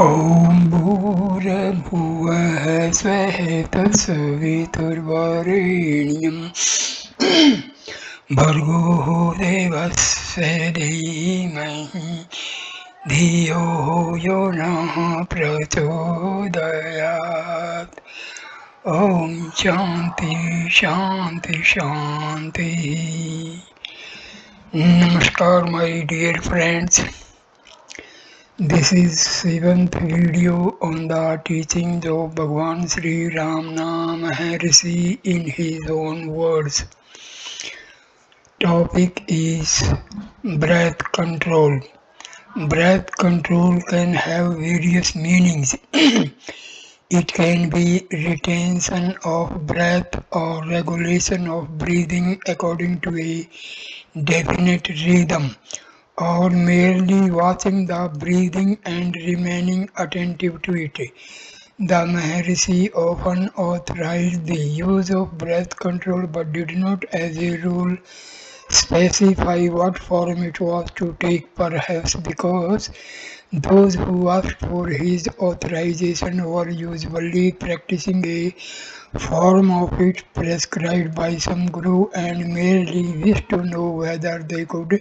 ॐ भूर्भुवः स्वः तत्सवितुर्वरेण्यं भर्गो देवस्य धीमहि धियो यो नः प्रचोदयात्। ॐ शान्ति शान्ति शान्ति। Namaskar my dear friends. This is 7th video on the teachings of Bhagwan Sri Ramana Maharshi in his own words. Topic is breath control. Breath control can have various meanings. It can be retention of breath or regulation of breathing according to a definite rhythm, or merely watching the breathing and remaining attentive to it. The Maharshi often authorized the use of breath control but did not as a rule specify what form it was to take, perhaps because those who asked for his authorization were usually practicing a form of it prescribed by some guru and merely wished to know whether they could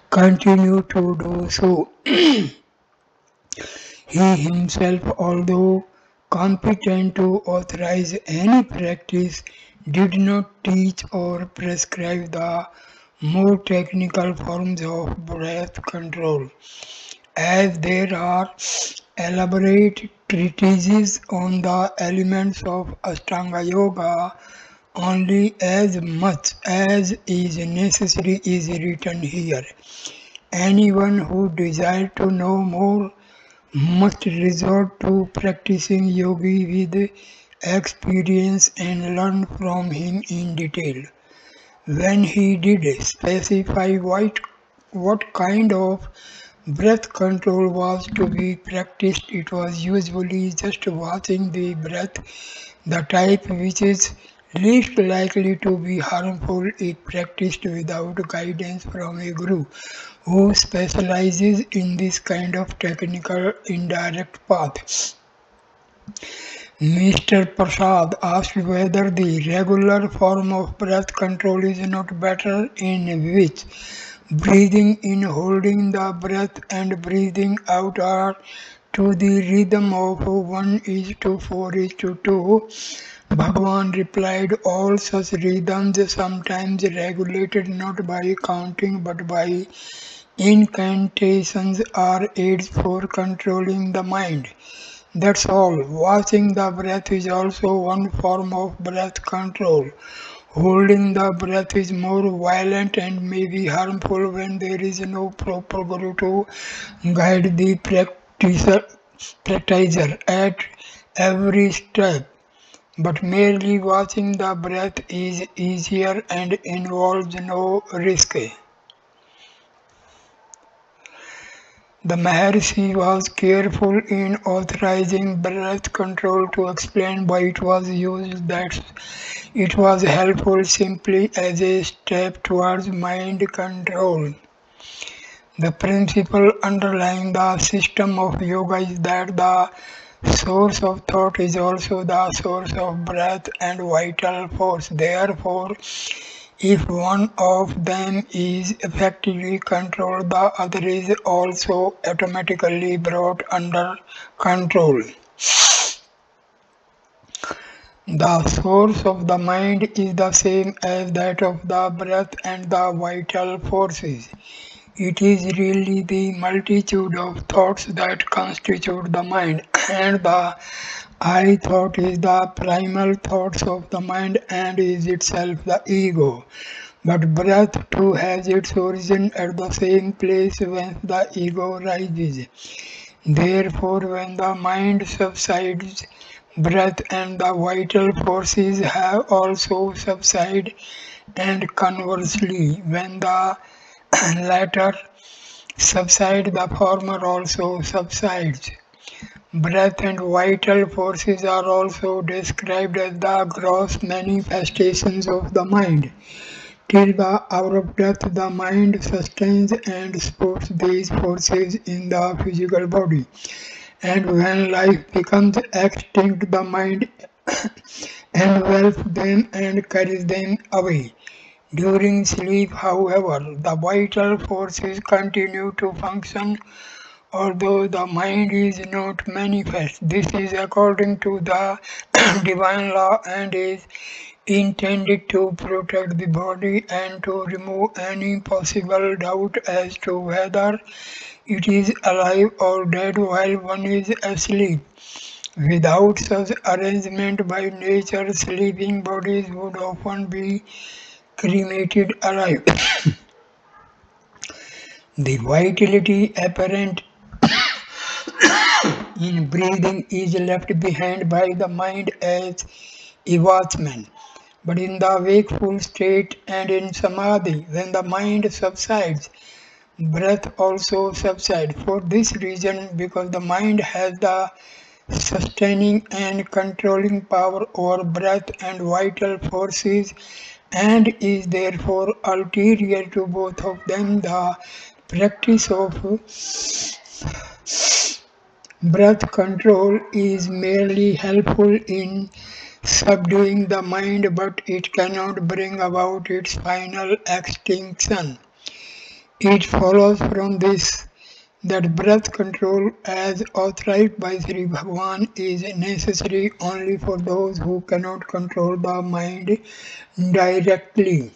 continue to do so. He himself, although competent to authorize any practice, did not teach or prescribe the more technical forms of breath control. As there are elaborate treatises on the elements of Ashtanga Yoga, only as much as is necessary is written here. Anyone who desires to know more must resort to practicing yogi with experience and learn from him in detail. When he did specify what kind of breath control was to be practiced, it was usually just watching the breath, the type which is least likely to be harmful if practiced without guidance from a guru who specializes in this kind of technical indirect path. Mr. Prasad asked whether the regular form of breath control is not better, in which breathing in, holding the breath, and breathing out are to the rhythm of 1:4:2. Bhagwan replied, all such rhythms sometimes regulated not by counting but by incantations are aids for controlling the mind. That's all. Watching the breath is also one form of breath control. Holding the breath is more violent and may be harmful when there is no proper guru to guide the practitioner at every step. But merely watching the breath is easier and involves no risk. The Maharshi was careful in authorizing breath control to explain why it was used, that it was helpful simply as a step towards mind control. The principle underlying the system of yoga is that the source of thought is also the source of breath and vital force. Therefore, if one of them is effectively controlled, the other is also automatically brought under control. The source of the mind is the same as that of the breath and the vital forces. It is really the multitude of thoughts that constitute the mind, and the I thought is the primal thoughts of the mind and is itself the ego. But breath too has its origin at the same place whence the ego rises. Therefore, when the mind subsides, breath and the vital forces have also subsided, and conversely, when the latter subside, the former also subsides. Breath and vital forces are also described as the gross manifestations of the mind. Till the hour of death, the mind sustains and supports these forces in the physical body, And when life becomes extinct, the mind envelops them and carries them away. During sleep, however, the vital forces continue to function although the mind is not manifest. This is according to the divine law and is intended to protect the body and to remove any possible doubt as to whether it is alive or dead while one is asleep. Without such arrangement by nature, sleeping bodies would often be cremated alive. The vitality apparent in breathing is left behind by the mind as a watchman. But in the wakeful state and in samadhi, when the mind subsides, breath also subsides. For this reason, because the mind has the sustaining and controlling power over breath and vital forces and is therefore ulterior to both of them, the practice of breath control is merely helpful in subduing the mind, but it cannot bring about its final extinction. It follows from this that breath control as authorized by Sri Bhagwan is necessary only for those who cannot control the mind directly.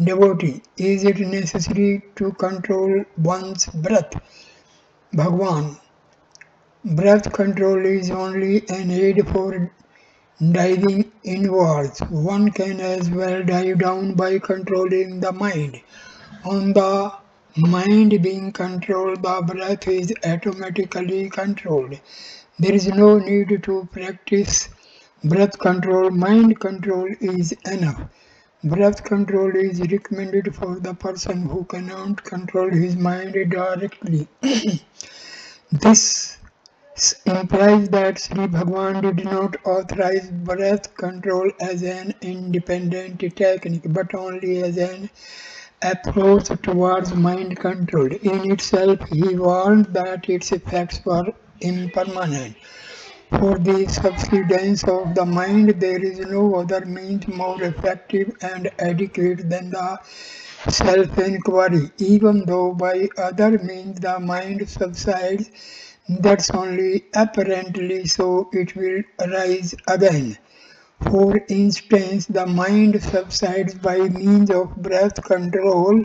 Devotee, is it necessary to control one's breath? Bhagwan, breath control is only an aid for diving inwards. One can as well dive down by controlling the mind. On the mind being controlled, the breath is automatically controlled. There is no need to practice breath control. Mind control is enough. Breath control is recommended for the person who cannot control his mind directly. This implies that Sri Bhagwan did not authorize breath control as an independent technique, but only as an approach towards mind control. In itself, he warned that its effects were impermanent. For the subsidence of the mind, there is no other means more effective and adequate than the self-inquiry. Even though by other means the mind subsides, that's only apparently so it will arise again. For instance, the mind subsides by means of breath control,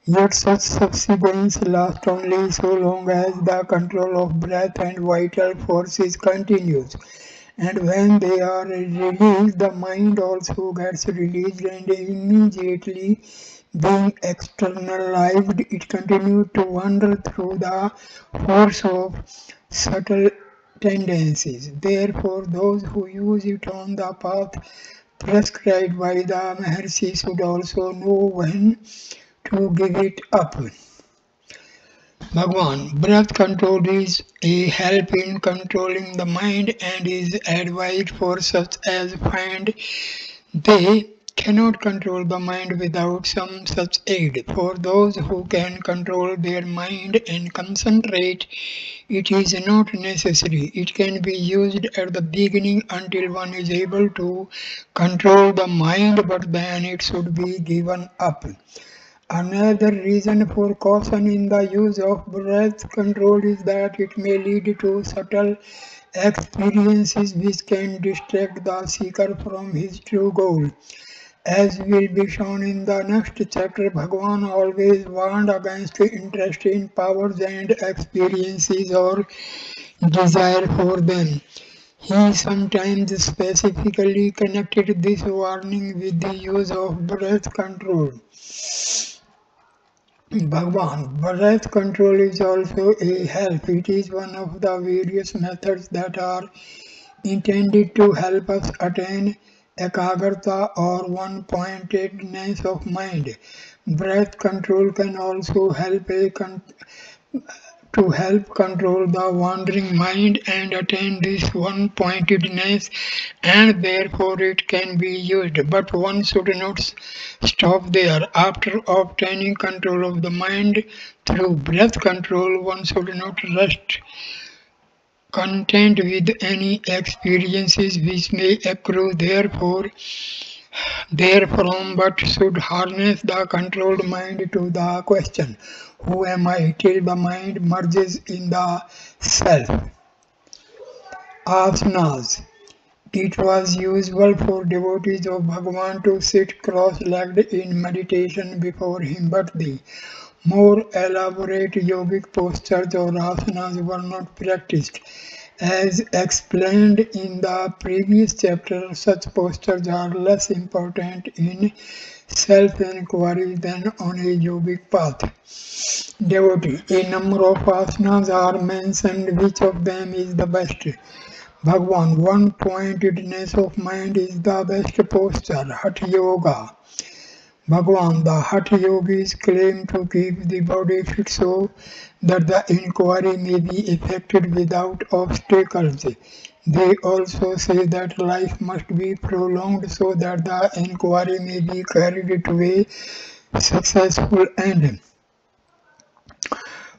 yet such subsidence lasts only so long as the control of breath and vital forces continues. And when they are released, the mind also gets released and immediately being externalized, it continues to wander through the force of subtle tendencies. Therefore, those who use it on the path prescribed by the Maharshi should also know when to give it up. Bhagwan, breath control is a help in controlling the mind and is advised for such as find they cannot control the mind without some such aid. For those who can control their mind and concentrate, it is not necessary. It can be used at the beginning until one is able to control the mind, but then it should be given up. Another reason for caution in the use of breath control is that it may lead to subtle experiences which can distract the seeker from his true goal. As will be shown in the next chapter, Bhagwan always warned against interest in powers and experiences or desire for them. He sometimes specifically connected this warning with the use of breath control. Bhagwan, breath control is also a help. It is one of the various methods that are intended to help us attain ekagrata or one-pointedness of mind. Breath control can also help a to help control the wandering mind and attain this one-pointedness, and therefore it can be used. But one should not stop there. After obtaining control of the mind through breath control, one should not rest content with any experiences which may accrue therefrom, but should harness the controlled mind to the question, who am I, till the mind merges in the self. Asanas. It was usual for devotees of Bhagwan to sit cross-legged in meditation before him, but the more elaborate yogic postures or asanas were not practiced. As explained in the previous chapter, such postures are less important in self-inquiry than on a yogic path. Devotee. A number of asanas are mentioned. Which of them is the best? Bhagwan. One-pointedness of mind is the best posture. Hatha Yoga. Bhagwan. The Hatha Yogis claim to keep the body fit so that the inquiry may be effected without obstacles. They also say that life must be prolonged so that the inquiry may be carried to a successful end.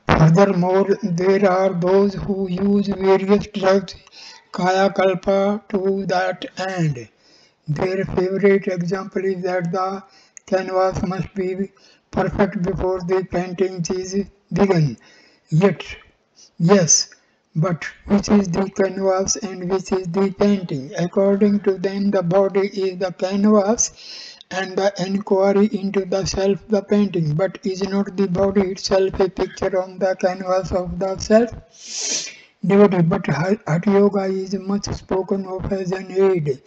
Furthermore, there are those who use various drugs, kaya kalpa, to that end. Their favorite example is that the canvas must be perfect before the painting is begun. Yet, yes, but which is the canvas and which is the painting? According to them, the body is the canvas and the inquiry into the self the painting. But is not the body itself a picture on the canvas of the self? Devotee. But Hatha Yoga is much spoken of as an aid.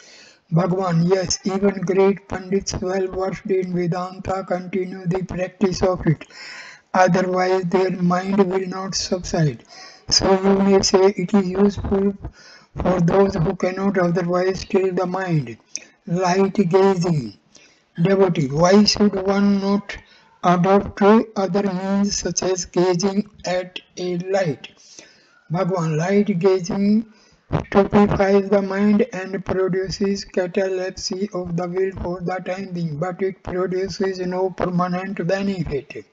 Bhagwan. Yes, even great Pandits well versed in Vedanta continue the practice of it. Otherwise their mind will not subside. So you may say it is useful for those who cannot otherwise still the mind. Light gazing. Devotee. Why should one not adopt other means such as gazing at a light? Bhagwan. Light gazing stupefies the mind and produces catalepsy of the will for the time being, but it produces no permanent benefit.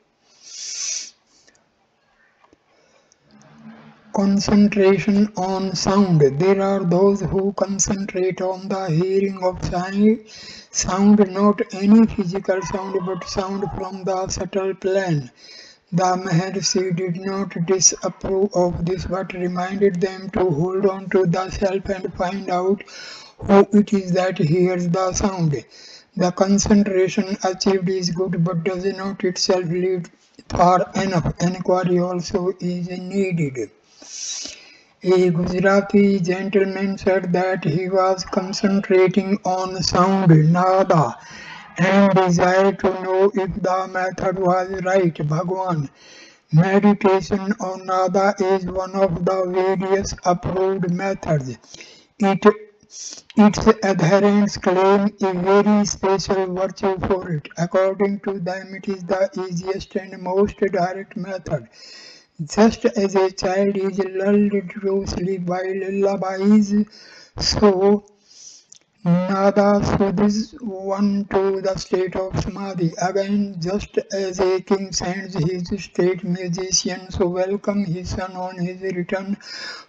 Concentration on sound. There are those who concentrate on the hearing of sound, not any physical sound, but sound from the subtle plane. The Maharshi did not disapprove of this, but reminded them to hold on to the self and find out who it is that hears the sound. The concentration achieved is good, but does not itself lead far enough. Inquiry also is needed. A Gujarati gentleman said that he was concentrating on sound, nada, and desired to know if the method was right. Bhagwan. Meditation on nada is one of the various approved methods. Its adherents claim a very special virtue for it. According to them, it is the easiest and most direct method. Just as a child is lulled to sleep by lullabies, so nada soothes one to the state of samadhi. Again, just as a king sends his state musicians to welcome his son on his return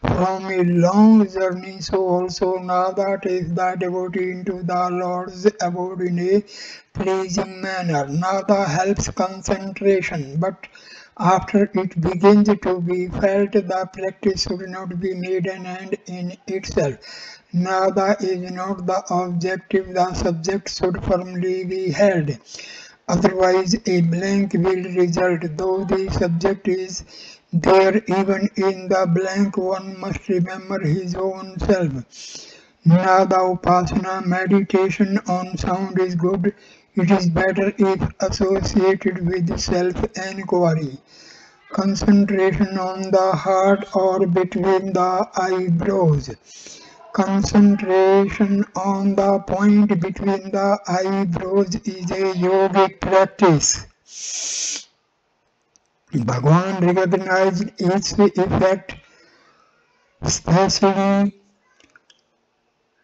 from a long journey, so also nada takes the devotee into the Lord's abode in a pleasing manner. Nada helps concentration, but after it begins to be felt, the practice should not be made an end in itself. Nada is not the objective, the subject should firmly be held. Otherwise, a blank will result. Though the subject is there, even in the blank, one must remember his own self. Nada upasana, meditation on sound is good. It is better if associated with self-enquiry. Concentration on the heart or between the eyebrows. Concentration on the point between the eyebrows is a yogic practice. Bhagwan recognized its effect, especially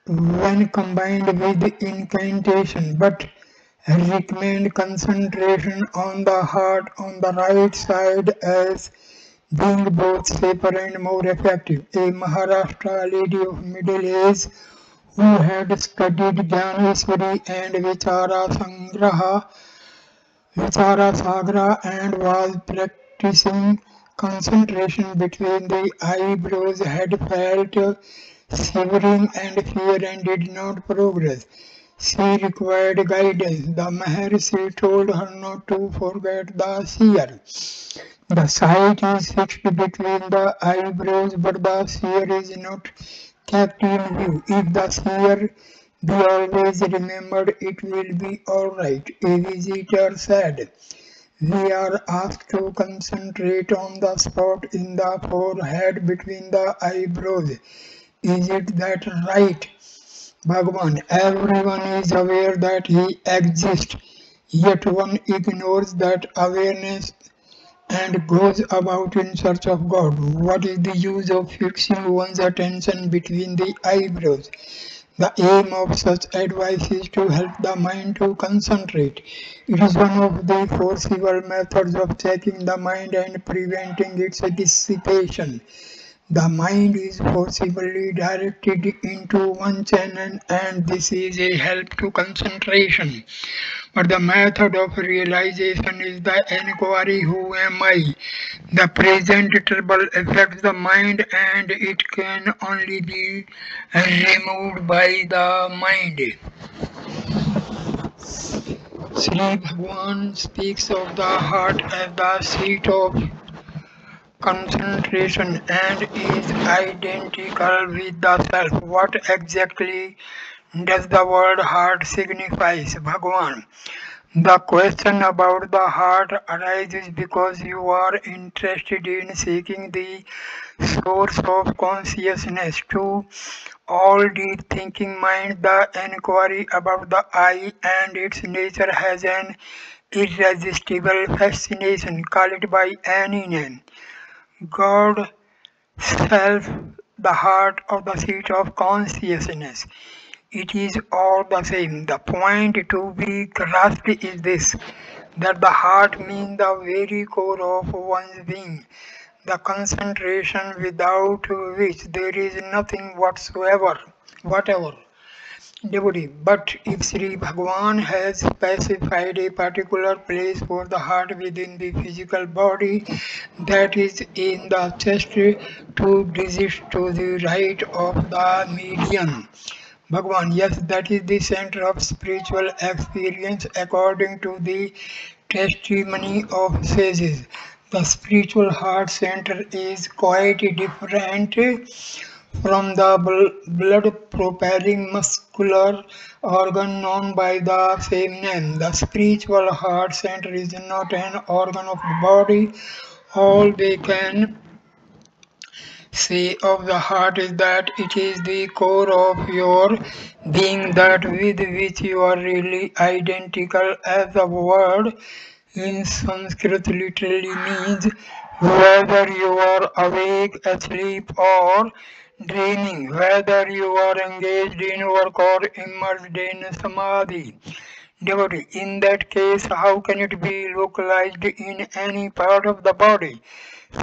when combined with incantation, but recommend concentration on the heart on the right side as being both safer and more effective. A Maharashtra lady of middle age who had studied Jnaneshwari and Vichara Sagra and was practicing concentration between the eyebrows had felt shivering and fear and did not progress. She required guidance. The Maharshi told her not to forget the seer. The sight is fixed between the eyebrows, but the seer is not kept in view. If the seer be always remembered, it will be alright. A visitor said, we are asked to concentrate on the spot in the forehead between the eyebrows. Is it that right? Bhagwan, everyone is aware that he exists, yet one ignores that awareness and goes about in search of God. What is the use of fixing one's attention between the eyebrows? The aim of such advice is to help the mind to concentrate. It is one of the forcible methods of checking the mind and preventing its dissipation. The mind is forcibly directed into one channel, and this is a help to concentration. But the method of realization is the inquiry, who am I? The present trouble affects the mind and it can only be removed by the mind. Sri Bhagwan speaks of the heart as the seat of concentration and is identical with the self. What exactly does the word heart signify, Bhagwan? The question about the heart arises because you are interested in seeking the source of consciousness. To all deep thinking mind, the inquiry about the I and its nature has an irresistible fascination. Call it by any name. God, self, the heart, or the seat of consciousness. It is all the same. The point to be grasped is this, that the heart means the very core of one's being, the concentration without which there is nothing whatever. Devotee, but if Sri Bhagwan has specified a particular place for the heart within the physical body, that is in the chest, 2 digits to the right of the median. Bhagwan, yes, that is the center of spiritual experience according to the testimony of sages. The spiritual heart center is quite different from the blood-propelling muscular organ known by the same name. The spiritual heart center is not an organ of the body. All they can say of the heart is that it is the core of your being, that with which you are really identical, as the word in Sanskrit literally means whether you are awake, asleep, or dreaming, whether you are engaged in work or immersed in samadhi. Devotee, in that case, how can it be localized in any part of the body?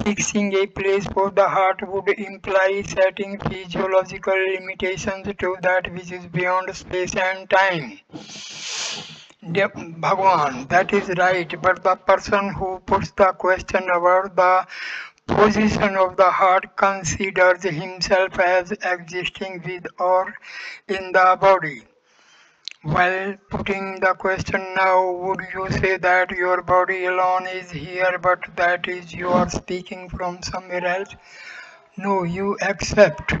Fixing a place for the heart would imply setting physiological limitations to that which is beyond space and time. Bhagwan, that is right, but the person who puts the question about the position of the heart considers himself as existing with or in the body. While putting the question now, would you say that your body alone is here, but that is you are speaking from somewhere else? No, you accept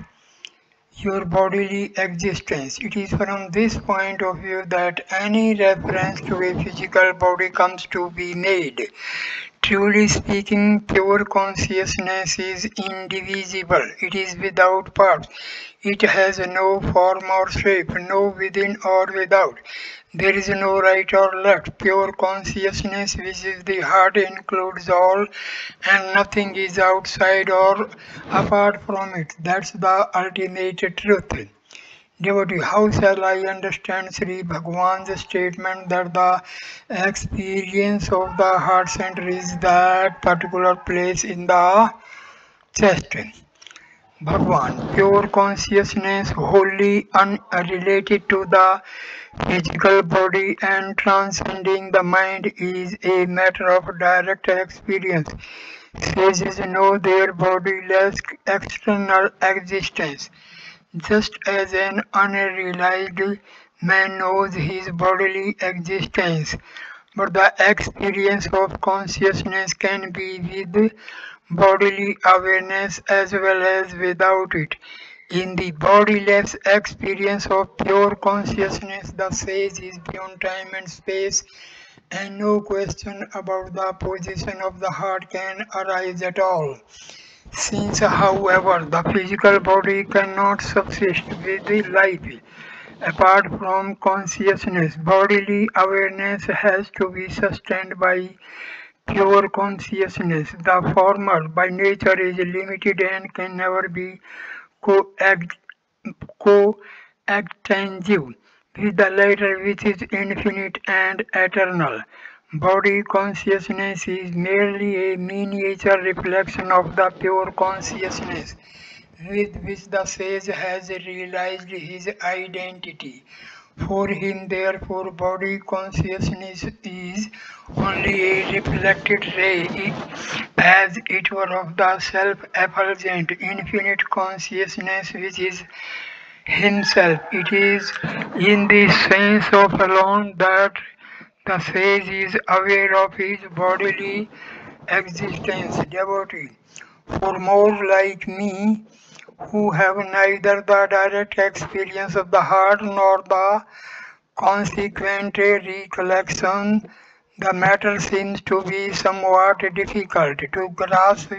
your bodily existence. It is from this point of view that any reference to a physical body comes to be made. Truly speaking, pure consciousness is indivisible. It is without parts. It has no form or shape, no within or without. There is no right or left. Pure consciousness, which is the heart, includes all, and nothing is outside or apart from it. That's the ultimate truth. Devotee, how shall I understand Sri Bhagwan's statement that the experience of the heart center is that particular place in the chest? Bhagwan, pure consciousness, wholly unrelated to the physical body and transcending the mind, is a matter of direct experience. Sages know their bodiless external existence. Just as an unrealized man knows his bodily existence, but the experience of consciousness can be with bodily awareness as well as without it. In the bodiless experience of pure consciousness, the sage is beyond time and space, and no question about the position of the heart can arise at all. Since, however, the physical body cannot subsist with the life apart from consciousness, bodily awareness has to be sustained by pure consciousness. The former, by nature, is limited and can never be coextensive with the latter, which is infinite and eternal. Body consciousness is merely a miniature reflection of the pure consciousness with which the sage has realized his identity. For him, therefore, body consciousness is only a reflected ray, as it were, of the self-effulgent infinite consciousness which is himself. It is in the sense of alone that the sage is aware of his bodily existence. Devotee, for more like me, who have neither the direct experience of the heart nor the consequent recollection, the matter seems to be somewhat difficult to grasp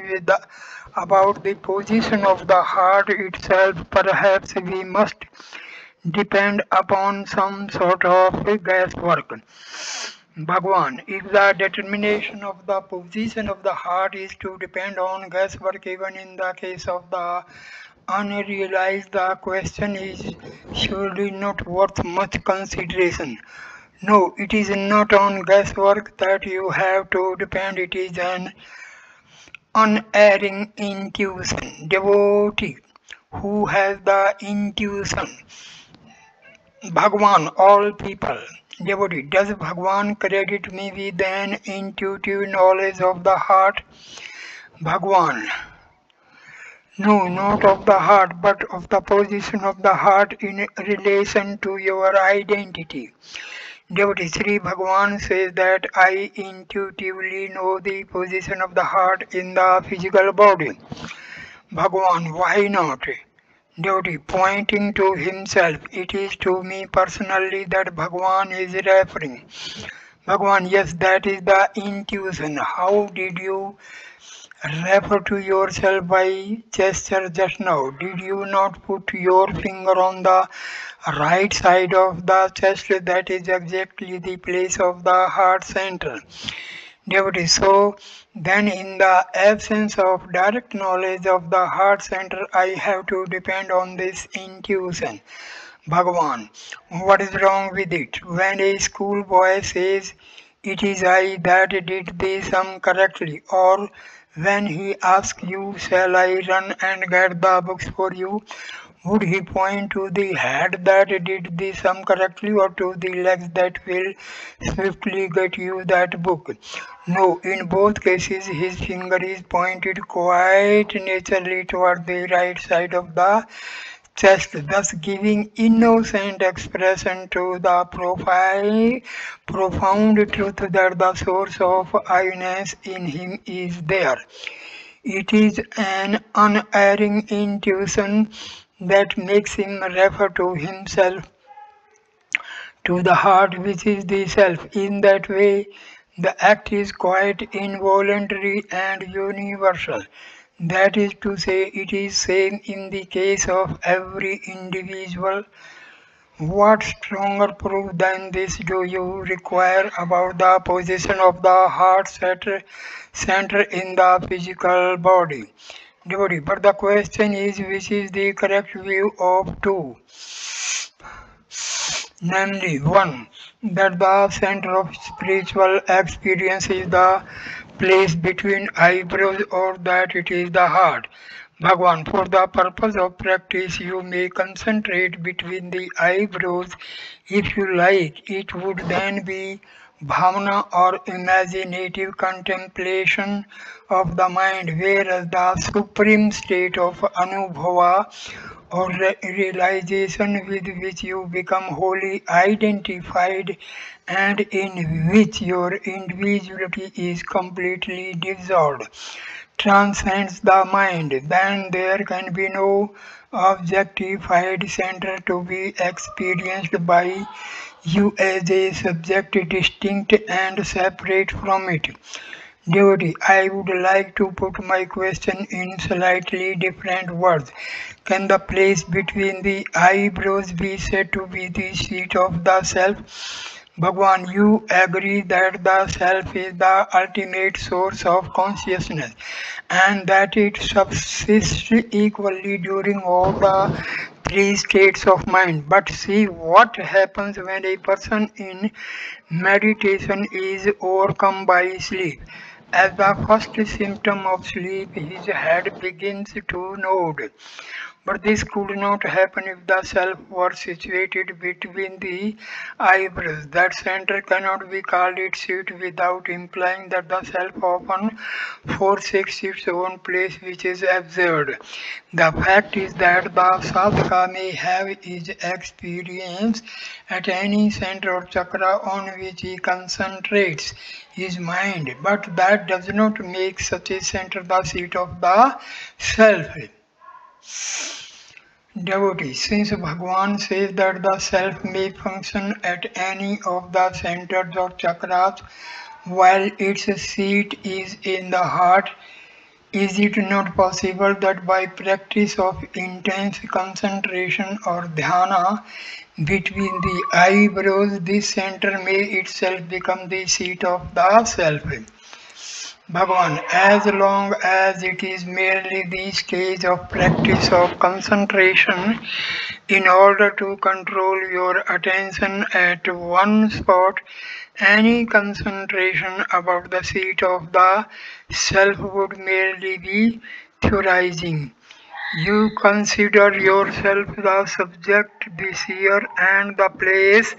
about the position of the heart itself. Perhaps we must depend upon some sort of guesswork. Bhagwan, if the determination of the position of the heart is to depend on guesswork, even in the case of the unrealized, the question is surely not worth much consideration. No, it is not on guesswork that you have to depend, it is an unerring intuition. Devotee who has the intuition. Bhagwan, all people. Devotee, does Bhagwan credit me with an intuitive knowledge of the heart? Bhagwan, no, not of the heart, but of the position of the heart in relation to your identity. Devotee, Sri Bhagwan says that I intuitively know the position of the heart in the physical body. Bhagwan, why not? Devotee, pointing to himself, it is to me personally that Bhagwan is referring. Bhagwan, yes, that is the intuition. How did you refer to yourself by gesture just now? Did you not put your finger on the right side of the chest? That is exactly the place of the heart center. Devotee, so then in the absence of direct knowledge of the heart center, I have to depend on this intuition. Bhagavan, what is wrong with it? When a schoolboy says, it is I that did the sum correctly, or when he asks you, shall I run and get the books for you? Would he point to the head that did the sum correctly, or to the legs that will swiftly get you that book? No, in both cases his finger is pointed quite naturally toward the right side of the chest, thus giving innocent expression to the profound truth that the source of I-ness in him is there. It is an unerring intuition that makes him refer to himself, to the heart which is the self. In that way, The act is quite involuntary and universal. That is to say, it is same in the case of every individual. What stronger proof than this do you require about the position of the heart center in the physical body? Devotee, but the question is, which is the correct view of two? Namely, one, that the center of spiritual experience is the place between eyebrows, or that it is the heart. Bhagwan, for the purpose of practice, you may concentrate between the eyebrows if you like. It would then be bhavana or imaginative contemplation of the mind, whereas the supreme state of anubhava or realization with which you become wholly identified and in which your individuality is completely dissolved, transcends the mind, then there can be no objectified center to be experienced by you as a subject distinct and separate from it. Devotee, I would like to put my question in slightly different words. Can the place between the eyebrows be said to be the seat of the self? Bhagwan, you agree that the self is the ultimate source of consciousness and that it subsists equally during all the three states of mind. But see what happens when a person in meditation is overcome by sleep. As the first symptom of sleep, his head begins to nod. But this could not happen if the self were situated between the eyebrows. That center cannot be called its seat without implying that the self often forsakes its own place, which is absurd. The fact is that the sadhaka may have his experience at any center or chakra on which he concentrates his mind, but that does not make such a center the seat of the self. Devotee, since Bhagwan says that the self may function at any of the centers or chakras while its seat is in the heart, is it not possible that by practice of intense concentration or dhyana between the eyebrows, this center may itself become the seat of the self? Bhagwan, as long as it is merely the stage of practice of concentration, in order to control your attention at one spot, any concentration about the seat of the self would merely be theorizing. You consider yourself the subject, the seer, and the place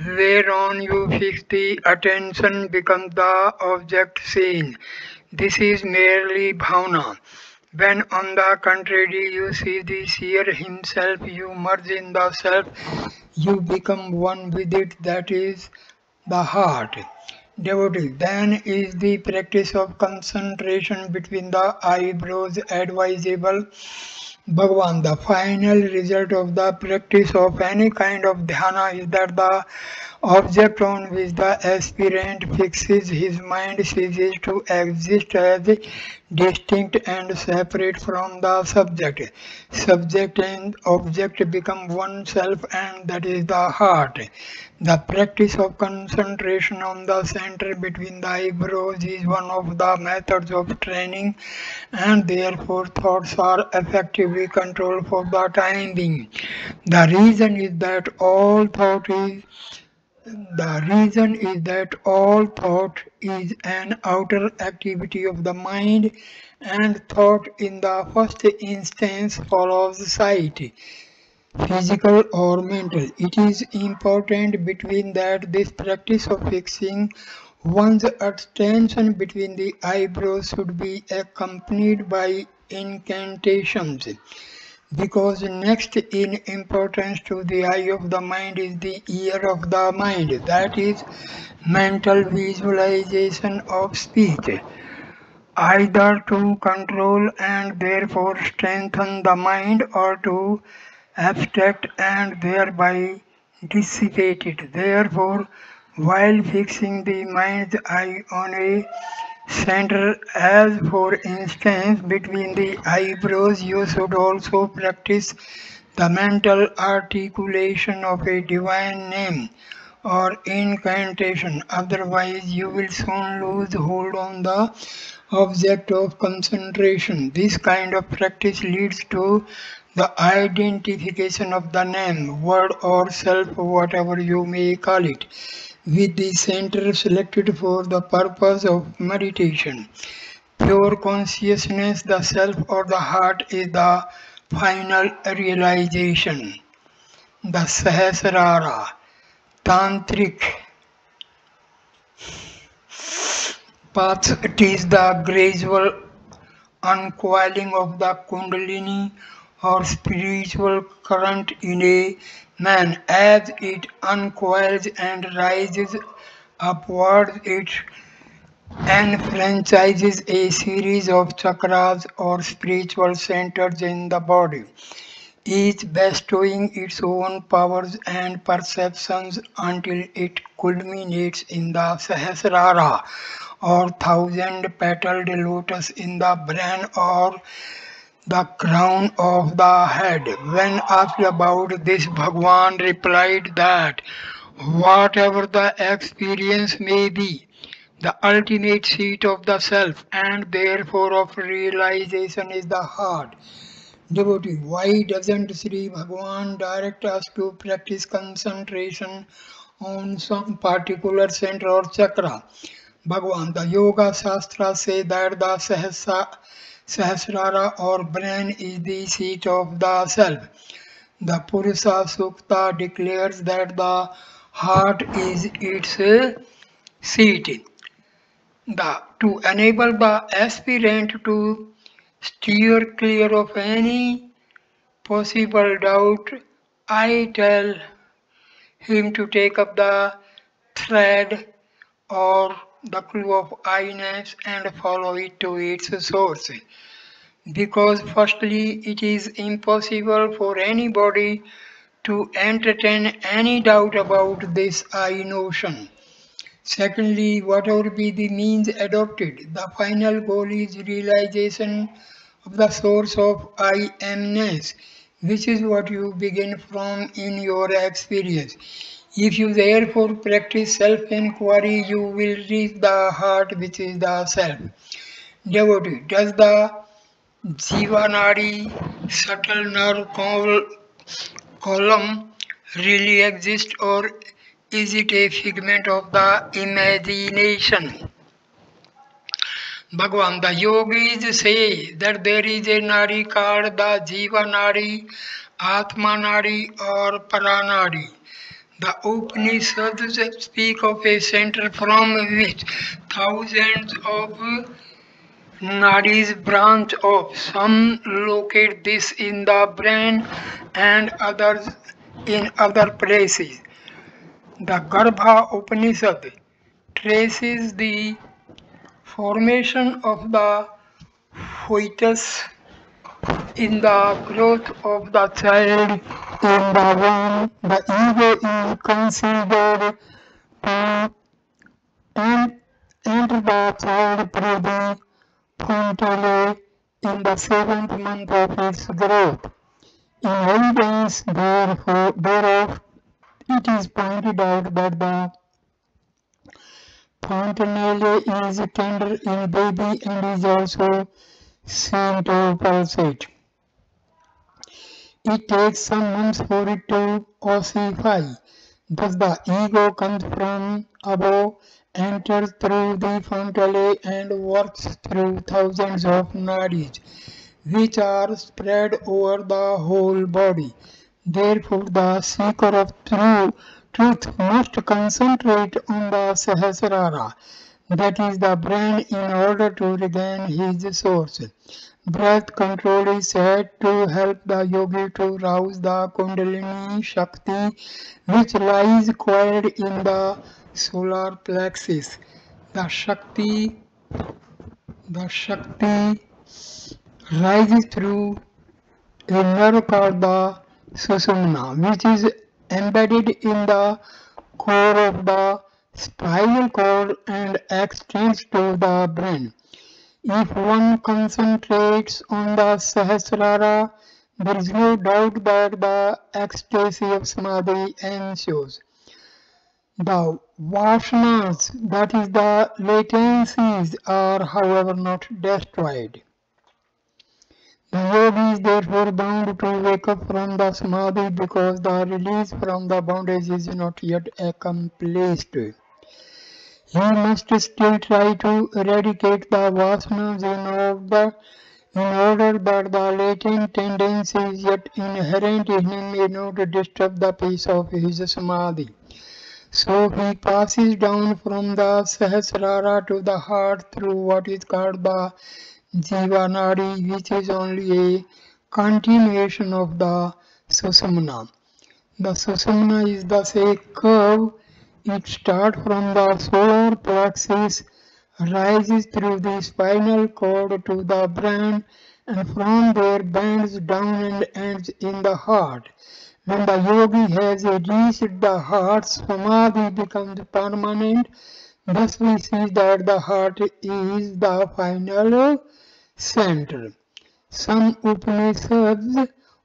whereon you fix the attention becomes the object seen. This is merely bhavana. When on the contrary you see the seer himself, you merge in the self, you become one with it, that is the heart. Devotee, then is the practice of concentration between the eyebrows advisable? Bhagwan, the final result of the practice of any kind of dhyana is that the object on which the aspirant fixes his mind ceases to exist as distinct and separate from the subject. Subject and object become one self, and that is the heart. The practice of concentration on the center between the eyebrows is one of the methods of training, and therefore thoughts are effectively controlled for the time being. The reason is that all thought is an outer activity of the mind, and thought in the first instance follows sight, physical or mental. It is important between that this practice of fixing one's attention between the eyebrows should be accompanied by incantations, because next in importance to the eye of the mind is the ear of the mind, that is mental visualization of speech, either to control and therefore strengthen the mind, or to abstract and thereby dissipate it. Therefore, while fixing the mind's eye on a center, as for instance between the eyebrows. You should also practice the mental articulation of a divine name or incantation, otherwise you will soon lose hold on the object of concentration. This kind of practice leads to the identification of the name, word or self, whatever you may call it, with the center selected for the purpose of meditation. Pure consciousness, the self or the heart, is the final realization. The Sahasrara, Tantric path, it is the gradual uncoiling of the Kundalini or spiritual current in a man. As it uncoils and rises upwards, it enfranchises a series of chakras or spiritual centers in the body, each bestowing its own powers and perceptions until it culminates in the Sahasrara or thousand petaled lotus in the brain or the crown of the head. When asked about this, Bhagwan replied that whatever the experience may be, the ultimate seat of the self and therefore of realization is the heart. Devotee, why doesn't Sri Bhagwan direct us to practice concentration on some particular center or chakra? Bhagwan, the Yoga Shastra say that the Sahasrara or brain is the seat of the self. The Purusha Sukta declares that the heart is its seat. To enable the aspirant to steer clear of any possible doubt, I tell him to take up the thread or the clue of I-ness and follow it to its source. Because firstly, it is impossible for anybody to entertain any doubt about this I notion. Secondly, whatever be the means adopted, the final goal is realization of the source of I amness, which is what you begin from in your experience. If you therefore practice self-inquiry, you will reach the heart, which is the self. Devotee, does the Jivanadi subtle nerve column really exist, or is it a figment of the imagination? Bhagwan, the yogis say that there is a nadi called the Jiva Nadi, Atman Nadi or Paranadi. The Upanishads speak of a center from which thousands of nadis branch off. Some locate this in the brain and others in other places. The Garbha Upanishad traces the formation of the fetus in the growth of the child in the womb. The ego is considered to enter the child through the frontale in the seventh month of its growth. In evidence thereof, it is pointed out that the fontanelle is tender in baby and is also seen to pulsate. It takes some months for it to ossify. Thus the ego comes from above, enters through the fontanelle and works through thousands of nadis, which are spread over the whole body. Therefore, the seeker of truth must concentrate on the Sahasrara, that is the brain, in order to regain his source. Breath control is said to help the yogi to rouse the Kundalini Shakti, which lies coiled in the solar plexus. The Shakti rises through a nerve called the Sushumna, which is embedded in the core of the spinal cord and extends to the brain. If one concentrates on the Sahasrara, there is no doubt that the ecstasy of Samadhi ensues. The vasanas, that is the latencies, are however not destroyed. The yogi is therefore bound to wake up from the Samadhi because the release from the bondage is not yet accomplished. He must still try to eradicate the vasanas in order that the latent tendencies yet inherent in him may not disturb the peace of his Samadhi. So he passes down from the Sahasrara to the heart through what is called the Jivanadi, which is only a continuation of the Susamna. The Susamna is thus a curve. It starts from the solar plexus, rises through the spinal cord to the brain, and from there bends down and ends in the heart. When the yogi has reached the heart, Samadhi becomes permanent. Thus we see that the heart is the final center. Some Upanishads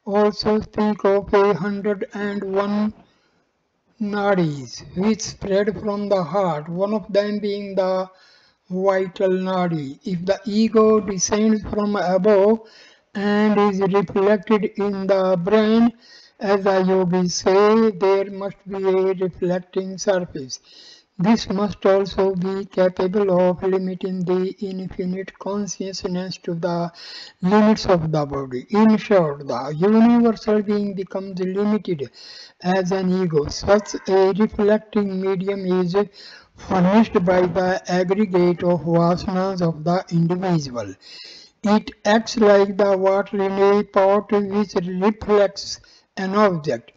also speak of 101 nadis which spread from the heart, one of them being the vital nadi. If the ego descends from above and is reflected in the brain, as the yogis say, there must be a reflecting surface. This must also be capable of limiting the infinite consciousness to the limits of the body. In short, the universal being becomes limited as an ego. Such a reflecting medium is furnished by the aggregate of vasanas of the individual. It acts like the water in a pot which reflects an object.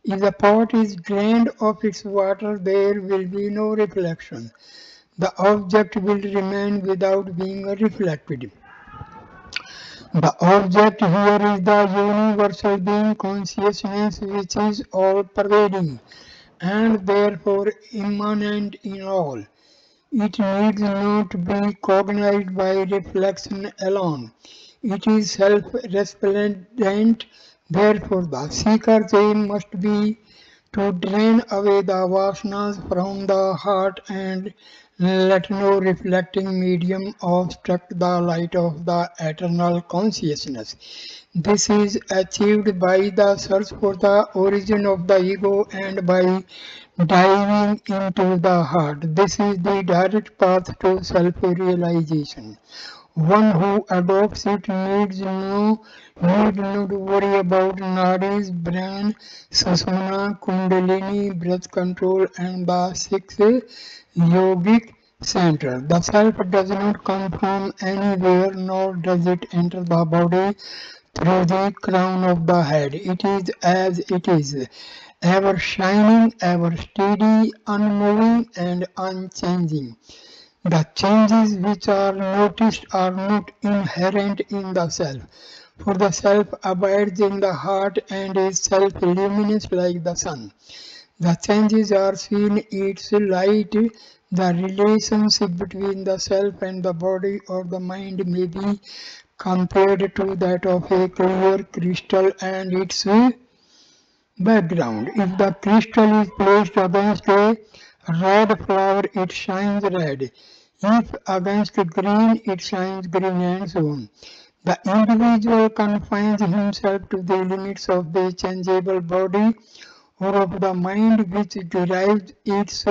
If the pot is drained of its water, there will be no reflection. The object will remain without being reflected. The object here is the universal being consciousness, which is all-pervading and therefore immanent in all. It needs not be cognized by reflection alone. It is self-resplendent. Therefore, the seeker's aim must be to drain away the vasanas from the heart and let no reflecting medium obstruct the light of the eternal consciousness. This is achieved by the search for the origin of the ego and by diving into the heart. This is the direct path to self-realization. One who adopts it need not worry about nadis, brain, sushumna, kundalini, breath control, and the six yogic center. The self does not come from anywhere, nor does it enter the body through the crown of the head. It is as it is, ever shining, ever steady, unmoving, and unchanging. The changes which are noticed are not inherent in the self, for the self abides in the heart and is self-luminous like the sun. The changes are seen in its light. The relationship between the self and the body or the mind may be compared to that of a clear crystal and its background. If the crystal is placed against a red flower, it shines red. If against green, it shines green, and so on. The individual confines himself to the limits of the changeable body or of the mind which derives its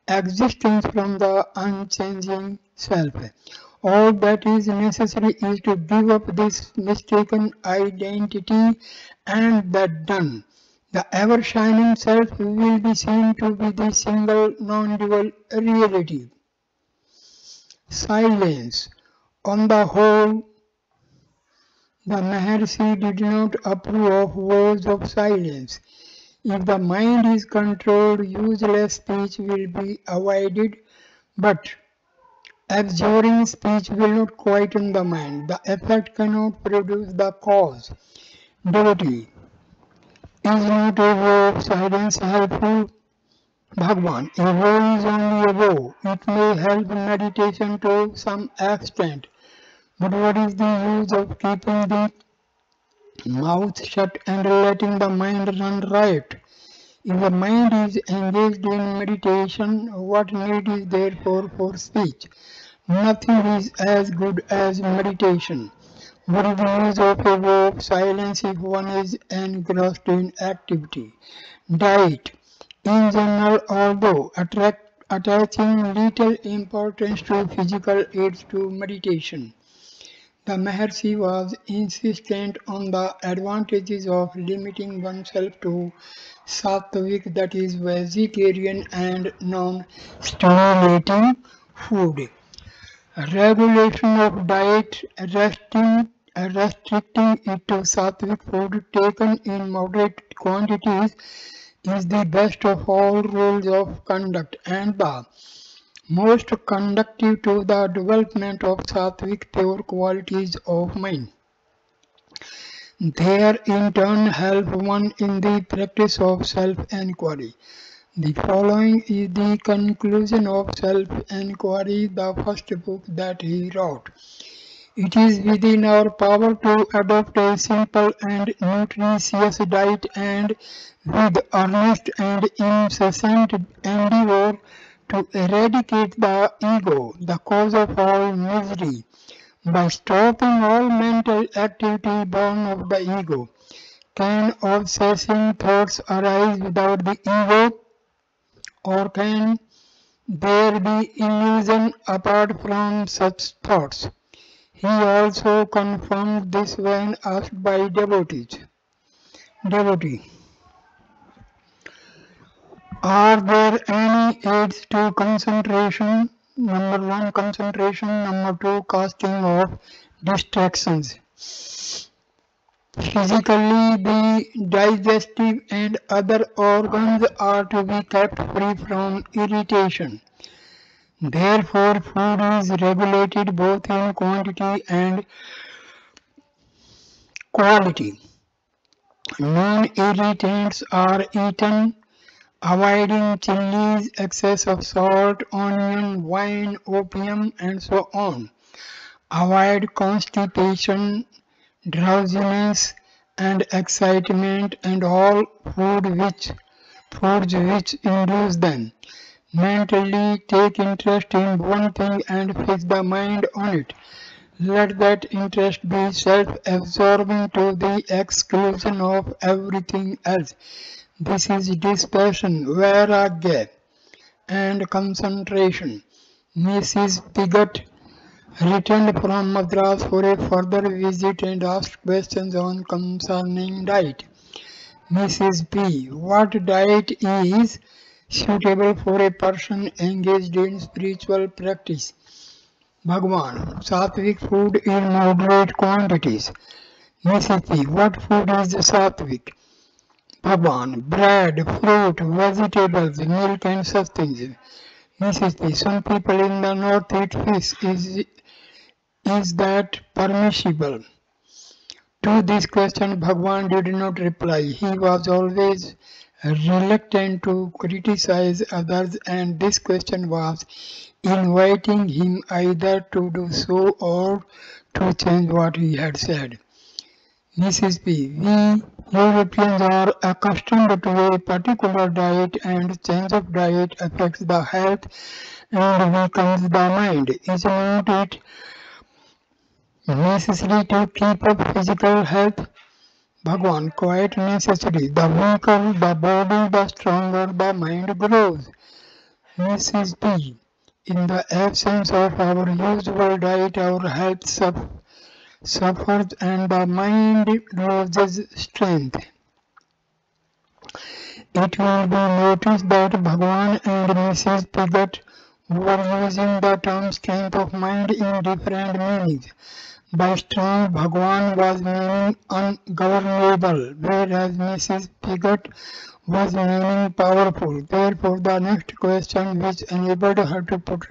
existence from the unchanging self. All that is necessary is to give up this mistaken identity, and that done, the ever-shining self will be seen to be the single non-dual reality. Silence. On the whole, the Maharshi did not approve of words of silence. If the mind is controlled, useless speech will be avoided, but abjuring speech will not quieten the mind. The effect cannot produce the cause. Devotee. Is not a way of silence helpful? Bhagwan, a vow is only a vow. It may help meditation to some extent, but what is the use of keeping the mouth shut and letting the mind run riot? If the mind is engaged in meditation, what need is there for speech? Nothing is as good as meditation. What is the use of a vow of silence if one is engrossed in activity? Diet. In general, although attaching little importance to physical aids to meditation, the Maharshi was insistent on the advantages of limiting oneself to sattvic, that is vegetarian and non-stimulating food. Regulation of diet, restricting it to sattvic food taken in moderate quantities is the best of all rules of conduct and the most conducive to the development of sattvic pure qualities of mind. They in turn help one in the practice of self-enquiry. The following is the conclusion of Self-Enquiry, the first book that he wrote. It is within our power to adopt a simple and nutritious diet and with earnest and incessant endeavor to eradicate the ego, the cause of all misery, by stopping all mental activity born of the ego. Can obsessing thoughts arise without the ego? Or can there be illusion apart from such thoughts? He also confirmed this when asked by devotee, are there any aids to concentration? Number one, concentration. Number two, casting of distractions. Physically, the digestive and other organs are to be kept free from irritation. Therefore, food is regulated both in quantity and quality. Non-irritants are eaten, avoiding chilies, excess of salt, onion, wine, opium, and so on. Avoid constipation, drowsiness, and excitement, and all foods which induce them. Mentally take interest in one thing and fix the mind on it. Let that interest be self-absorbing to the exclusion of everything else. This is dispassion, vairagya, and concentration. Mrs. Pigot returned from Madras for a further visit and asked questions on concerning diet. Mrs. P. What diet is suitable for a person engaged in spiritual practice? Bhagwan, sattvic food in moderate quantities. Mrs. P. What food is sattvic? Bhagwan, bread, fruit, vegetables, milk and such things. Mrs. P. Some people in the north eat fish. Is that permissible? To this question, Bhagwan did not reply. He was always reluctant to criticize others, and this question was inviting him either to do so or to change what he had said. Mrs. P. We Europeans are accustomed to a particular diet, and change of diet affects the health and weakens the mind. Is not it necessary to keep up physical health? Bhagwan, quite necessary. The weaker the body, the stronger the mind grows. Mrs. B. In the absence of our usual diet, our health suffers and the mind loses strength. It will be noticed that Bhagwan and Mrs. Pigot were using the term strength of mind in different meanings. By strong, Bhagwan was meaning ungovernable, whereas Mrs. Pigot was meaning powerful. Therefore, the next question which enabled her to put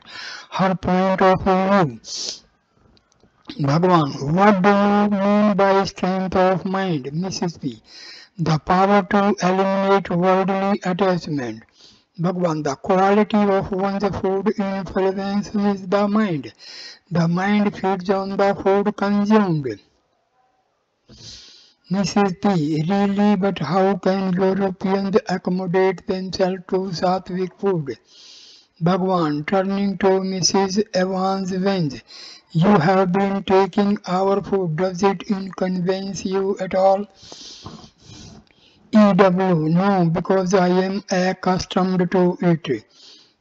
her point of view. Bhagwan, what do you mean by strength of mind? Mrs. P. The power to eliminate worldly attachment. Bhagwan, the quality of one's food influences the mind. The mind feeds on the food consumed. Mrs. P. Really, but how can Europeans accommodate themselves to Sattvic food? Bhagwan, turning to Mrs. Evans Venge, you have been taking our food. Does it inconvenience you at all? EW, no, because I am accustomed to it.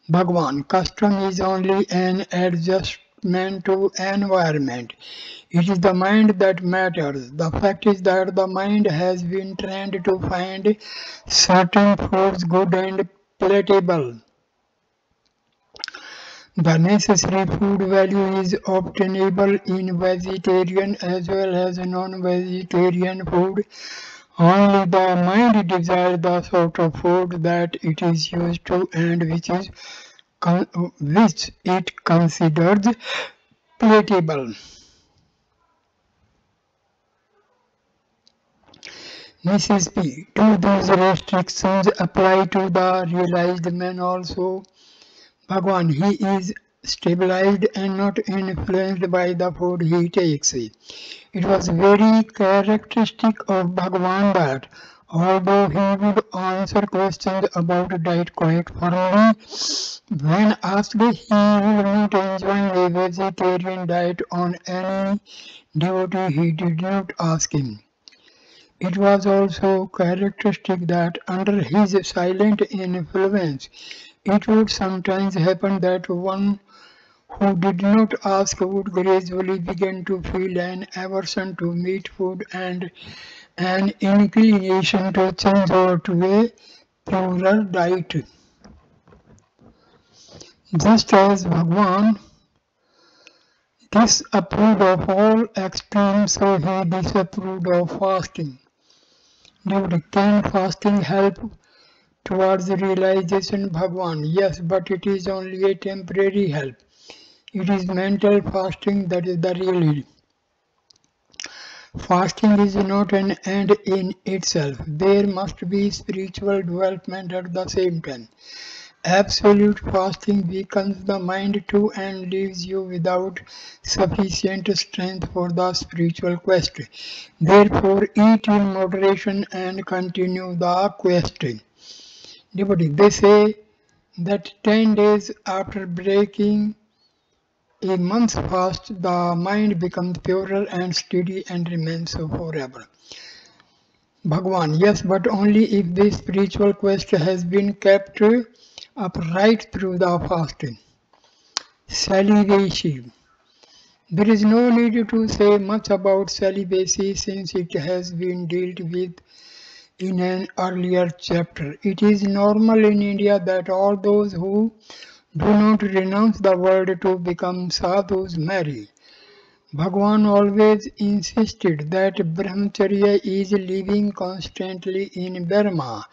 Bhagwan, custom is only an adjustment to environment. It is the mind that matters. The fact is that the mind has been trained to find certain foods good and palatable. The necessary food value is obtainable in vegetarian as well as non-vegetarian food. Only the mind desires the sort of food that it is used to and which it considers palatable. Mrs. P. Do these restrictions apply to the realized man also? Bhagwan, he is stabilized and not influenced by the food he takes. It was very characteristic of Bhagwan that, although he would answer questions about diet quite firmly, when asked he would not enjoin a vegetarian diet on any devotee he did not ask him. It was also characteristic that under his silent influence, it would sometimes happen that one who did not ask would gradually begin to feel an aversion to meat food and an inclination to change over to a purer diet. Just as Bhagwan disapproved of all extremes, so he disapproved of fasting. Can fasting help towards the realization, Bhagwan? Yes, but it is only a temporary help. It is mental fasting that is the real. Fasting is not an end in itself. There must be spiritual development at the same time. Absolute fasting weakens the mind too and leaves you without sufficient strength for the spiritual quest. Therefore, eat in moderation and continue the quest. Devotee, they say that 10 days after breaking a month's fast, the mind becomes purer and steady and remains so forever. Bhagwan, yes, but only if the spiritual quest has been kept up right through the fasting. Celibacy. There is no need to say much about celibacy since it has been dealt with in an earlier chapter. It is normal in India that all those who do not renounce the world to become sadhus marry. Bhagwan always insisted that brahmacharya is living constantly in Burma.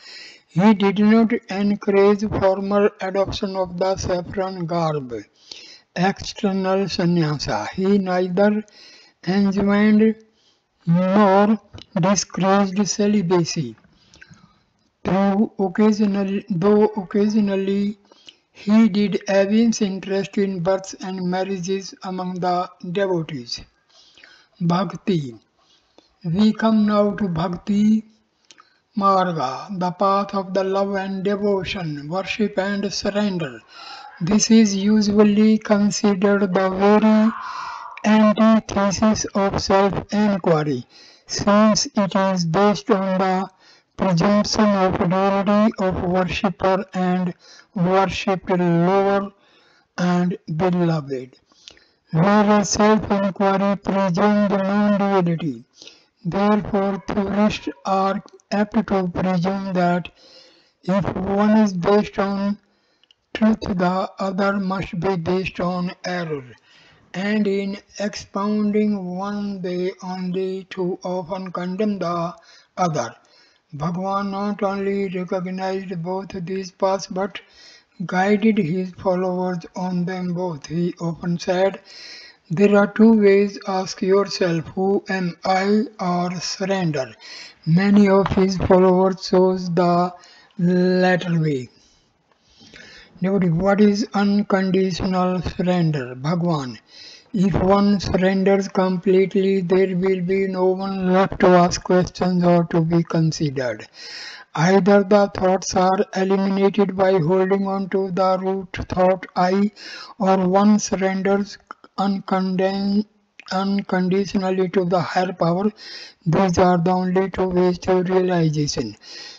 He did not encourage formal adoption of the saffron garb, external sannyasa. He neither enjoined nor discouraged celibacy. Though occasionally he did evince interest in births and marriages among the devotees. Bhakti. We come now to Bhakti Marga, the path of the love and devotion, worship and surrender. This is usually considered the very antithesis of self-inquiry, since it is based on the presumption of duality of worshipper and worshipped, lover and beloved. Whereas self-inquiry presumes non-duality. Therefore, theorists are apt to presume that if one is based on truth, the other must be based on error. And in expounding one, they only too often condemn the other. Bhagwan not only recognized both these paths but guided his followers on them both. He often said, there are two ways, ask yourself, who am I, or surrender. Many of his followers chose the latter way. Devotee, what is unconditional surrender? Bhagwan. If one surrenders completely, there will be no one left to ask questions or to be considered. Either the thoughts are eliminated by holding on to the root thought I, or one surrenders unconditionally to the higher power. These are the only two ways to realization.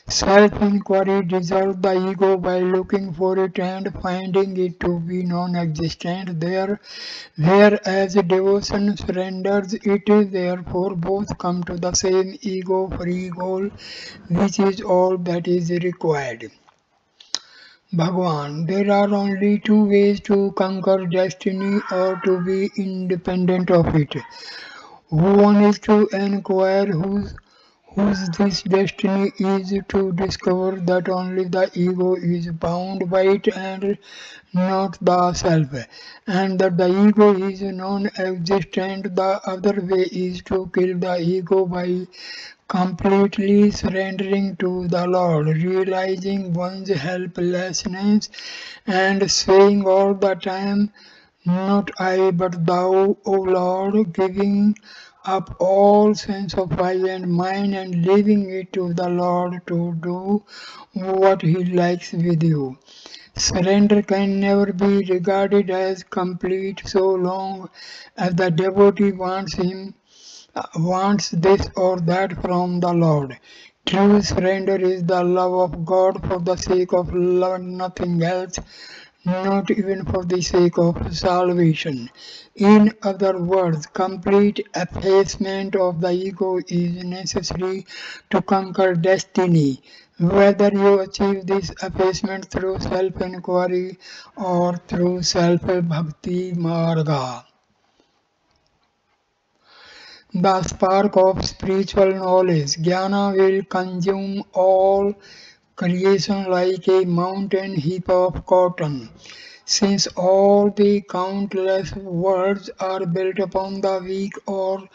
Self-inquiry dissolves the ego by looking for it and finding it to be non-existent there, whereas devotion surrenders it, therefore both come to the same ego-free goal, which is all that is required. Bhagwan, there are only two ways to conquer destiny or to be independent of it. One is to inquire whose this destiny is, to discover that only the ego is bound by it and not the self, and that the ego is non-existent. The other way is to kill the ego by completely surrendering to the Lord, realizing one's helplessness and saying all the time, not I but thou, O Lord, giving up all sense of I and mine and leaving it to the Lord to do what He likes with you. Surrender can never be regarded as complete so long as the devotee wants this or that from the Lord. True surrender is the love of God for the sake of love and nothing else, not even for the sake of salvation. In other words, complete effacement of the ego is necessary to conquer destiny. Whether you achieve this effacement through self-inquiry or through self-bhakti marga. The spark of spiritual knowledge, jnana, will consume all creation like a mountain heap of cotton. Since all the countless worlds are built upon the weak or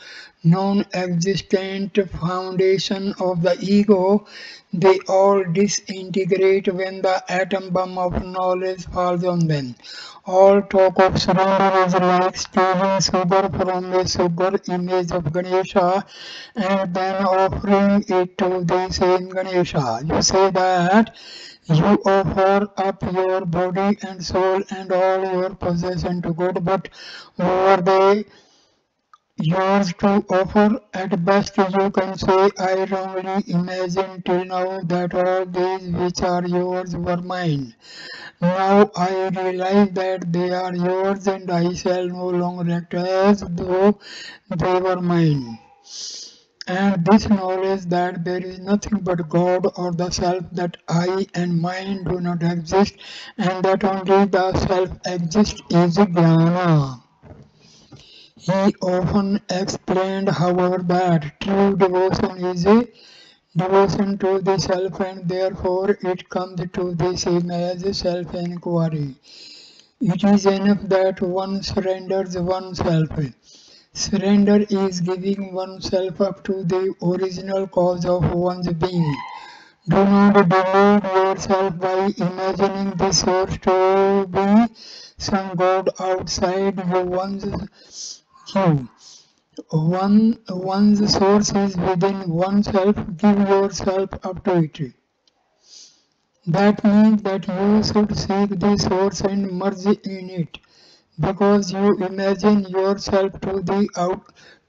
non-existent foundation of the ego, they all disintegrate when the atom bomb of knowledge falls on them. All talk of surrender is like stealing sugar from a sugar image of Ganesha and then offering it to the same Ganesha. You say that you offer up your body and soul and all your possession to God, but were they yours to offer? At best you can say, I wrongly imagined till now that all these which are yours were mine. Now I realize that they are yours and I shall no longer act as though they were mine. And this knowledge that there is nothing but God or the self, that I and mine do not exist, and that only the self exists, is jnana. He often explained, however, that true devotion is a devotion to the self, and therefore it comes to the same as self-inquiry. It is enough that one surrenders oneself. Surrender is giving oneself up to the original cause of one's being. Do not delude yourself by imagining the source to be some God outside you. One's source is within oneself. Give yourself up to it. That means that you should seek the source and merge in it, because you imagine yourself to be out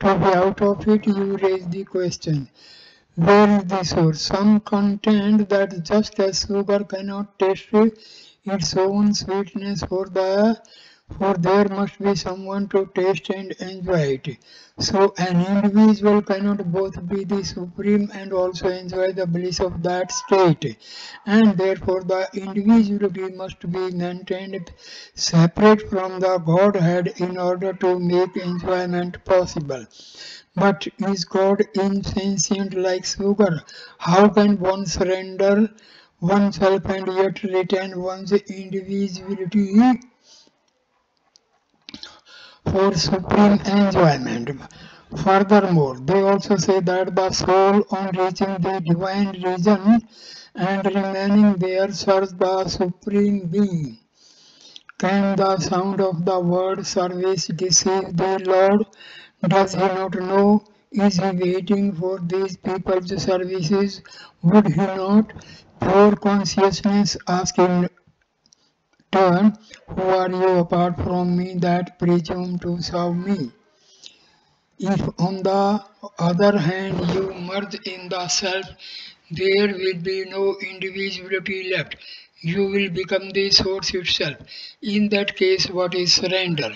of it. You raise the question, where is the source? Some contend that just as sugar cannot taste its own sweetness, for there must be someone to taste and enjoy it. So an individual cannot both be the supreme and also enjoy the bliss of that state, and therefore the individuality must be maintained separate from the Godhead in order to make enjoyment possible. But is God insentient like sugar? How can one surrender oneself and yet retain one's individuality for supreme enjoyment? Furthermore, they also say that the soul, on reaching the divine region and remaining there, serves the Supreme Being. Can the sound of the word service deceive the Lord? Does he not know? Is he waiting for these people's services? Would he not? Pure consciousness ask in turn, who are you apart from me that presume to serve me? If on the other hand you merge in the self, there will be no individuality left. You will become the source itself. In that case, what is surrender?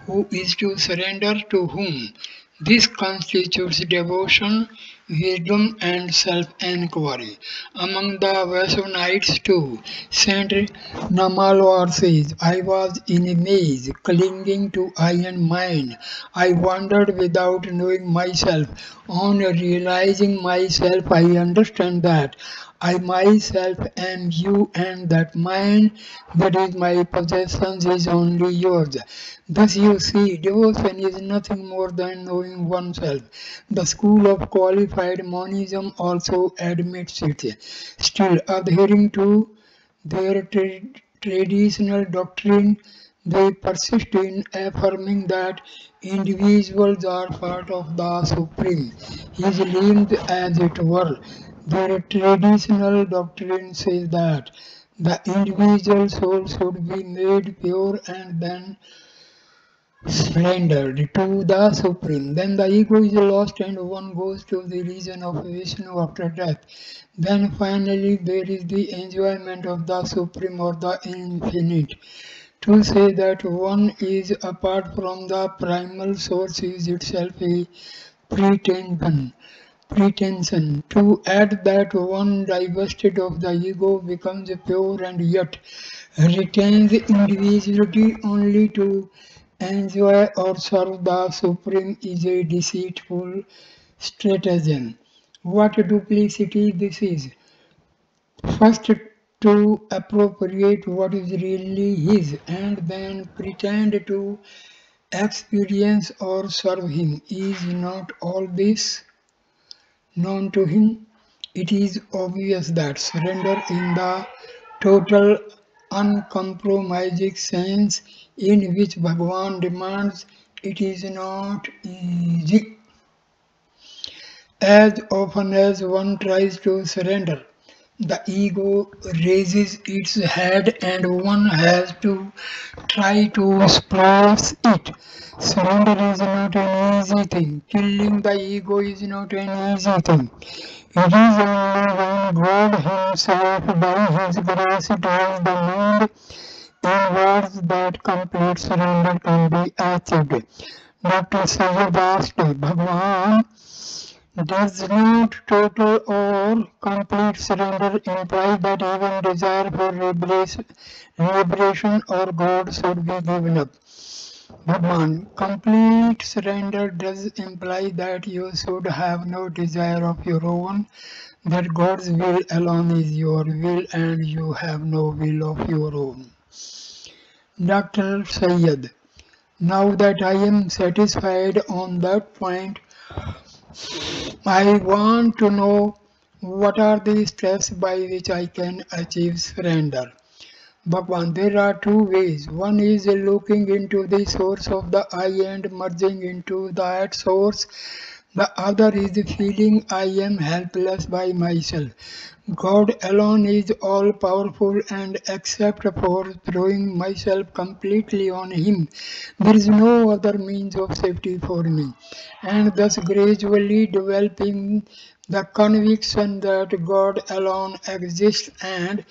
Who is to surrender to whom? This constitutes devotion, wisdom, and self-enquiry. Among the Vaishnavites too, Saint Namalwar says, I was in a maze, clinging to I and mine. I wandered without knowing myself. On realizing myself, I understand that I myself am you and that mine, that is my possessions, is only yours. Thus you see, devotion is nothing more than knowing oneself. The school of qualified monism also admits it. Still adhering to their traditional doctrine, they persist in affirming that individuals are part of the Supreme, His limbs as it were. Their traditional doctrine says that the individual soul should be made pure and then surrendered to the Supreme. Then the ego is lost and one goes to the region of Vishnu after death. Then finally there is the enjoyment of the Supreme or the Infinite. To say that one is apart from the primal source is itself a pretension. To add that one divested of the ego becomes pure and yet retains individuality only to enjoy or serve the Supreme is a deceitful stratagem. What duplicity this is! First to appropriate what is really his and then pretend to experience or serve him. Is not all this known to him? It is obvious that surrender in the total uncompromising sense in which Bhagwan demands it is not easy. As often as one tries to surrender, the ego raises its head and one has to try to suppress it. Surrender is not an easy thing. Killing the ego is not an easy thing. It is only when God Himself by His grace draws the mind inwards that complete surrender can be achieved. Dr. Sayyid asked, Bhagwan, does not total or complete surrender imply that even desire for liberation or God should be given up? Bhagwan, complete surrender does imply that you should have no desire of your own, that God's will alone is your will and you have no will of your own. Dr. Sayyid, now that I am satisfied on that point, I want to know what are the steps by which I can achieve surrender. Bhagwan, there are two ways. One is looking into the source of the I and merging into that source. The other is feeling I am helpless by myself. God alone is all powerful and except for throwing myself completely on Him, there is no other means of safety for me. And thus gradually developing the conviction that God alone exists and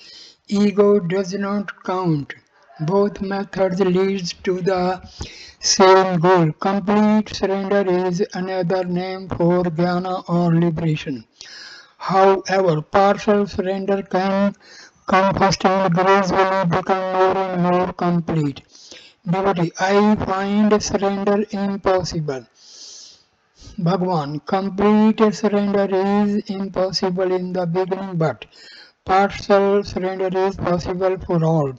ego does not count. Both methods leads to the same goal. Complete surrender is another name for jnana or liberation. However, partial surrender can come first and gradually become more and more complete. Devotee, I find surrender impossible. Bhagwan, complete surrender is impossible in the beginning, but partial surrender is possible for all.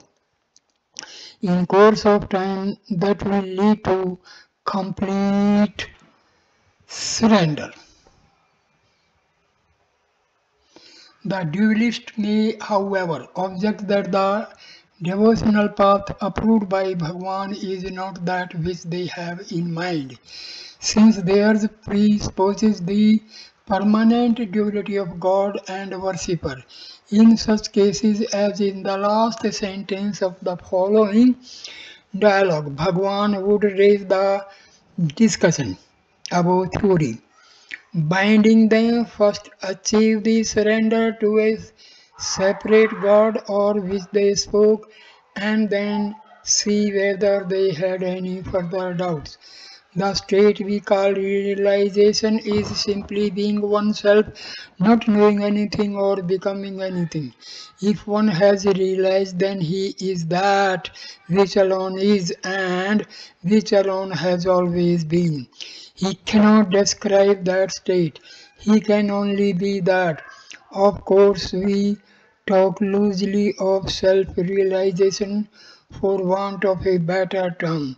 In course of time, that will lead to complete Surrender. The dualist may, however, object that the devotional path approved by Bhagwan is not that which they have in mind, since theirs presupposes the permanent duality of God and worshipper. In such cases, as in the last sentence of the following dialogue, Bhagwan would raise the discussion about theory. Binding them, first achieve the surrender to a separate God or which they spoke, and then see whether they had any further doubts. The state we call realization is simply being oneself, not knowing anything or becoming anything. If one has realized, then he is that which alone is and which alone has always been. He cannot describe that state. He can only be that. Of course, we talk loosely of self-realization for want of a better term.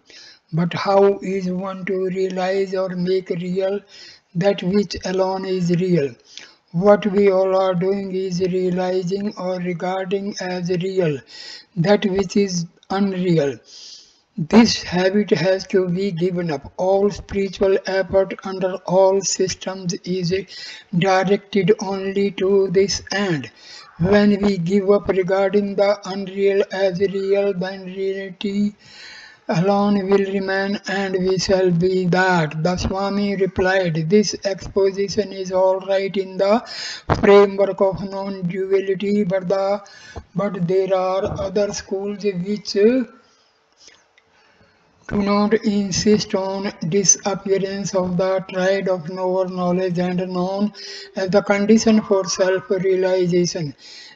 But how is one to realize or make real that which alone is real? What we all are doing is realizing or regarding as real that which is unreal. This habit has to be given up. All spiritual effort under all systems is directed only to this end. When we give up regarding the unreal as real, then reality alone will remain and we shall be that. The Swami replied, this exposition is all right in the framework of non-duality, but there are other schools which do not insist on disappearance of the triad of knower, knowledge and known as the condition for self-realization.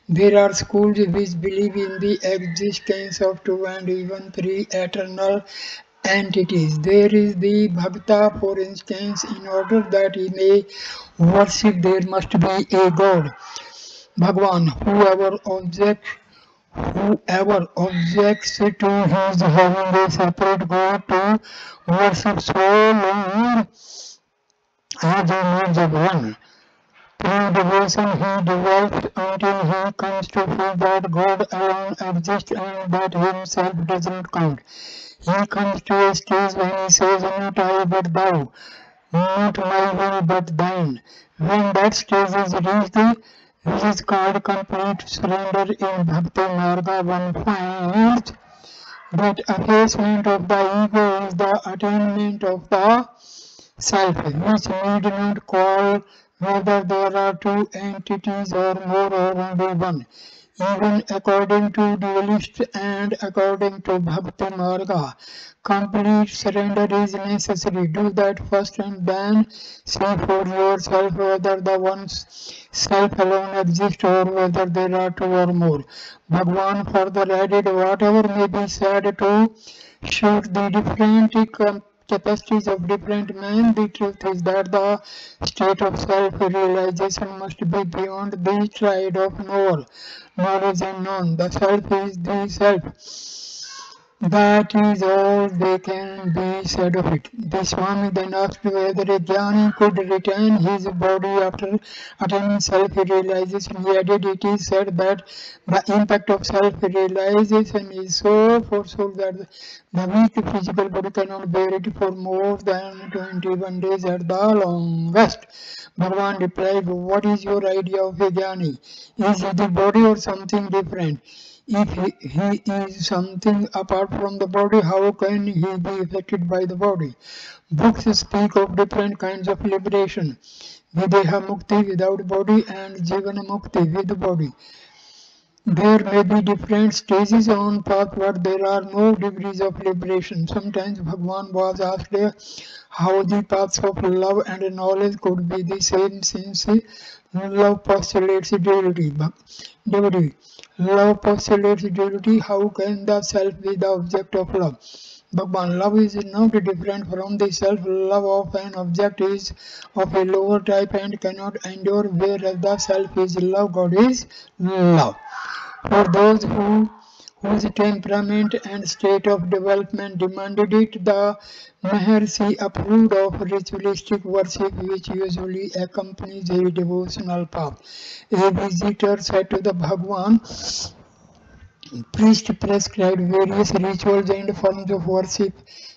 There are schools which believe in the existence of two and even three eternal entities. There is the Bhakta, for instance, in order that he may worship there must be a God. Bhagwan, whoever objects to his having a separate God to worship so long as he needs one. Through devotion he develops until he comes to feel that God alone exists and that himself does not count. He comes to a stage when he says, not I but thou, not my will but thine. When that stage is reached, which is called complete surrender in Bhakti Marga, one finds that effacement of the ego is the attainment of the self, which need not call whether there are two entities or more or only one. Even according to dualists and according to Bhakti Marga, complete surrender is necessary. Do that first and then see for yourself whether the one self alone exists or whether there are two or more. Bhagwan further added, whatever may be said to shoot the different capacities of different men, the truth is that the state of self-realization must be beyond the triad of knower, knowledge and known. The self is the self. That is all they can be said of it. The Swami then asked whether a jnani could retain his body after attaining self-realization. He added, it is said that the impact of self-realization is so forceful that the weak physical body cannot bear it for more than 21 days at the longest. Bhagwan replied, what is your idea of a jnani? Is he the body or something different? If he is something apart from the body, how can he be affected by the body? Books speak of different kinds of liberation. Videha Mukti without body and Jivana Mukti with body. There may be different stages on path, but there are no degrees of liberation. Sometimes Bhagwan was asked how the paths of love and knowledge could be the same, since love postulates duality. Love postulates duality. How can the self be the object of love? Bhagwan, love is not different from the self. Love of an object is of a lower type and cannot endure, whereas the self is love. God is love. For those who whose temperament and state of development demanded it. The Maharshi approved of ritualistic worship which usually accompanies a devotional path. A visitor said to the Bhagwan, priest prescribed various rituals and forms of worship,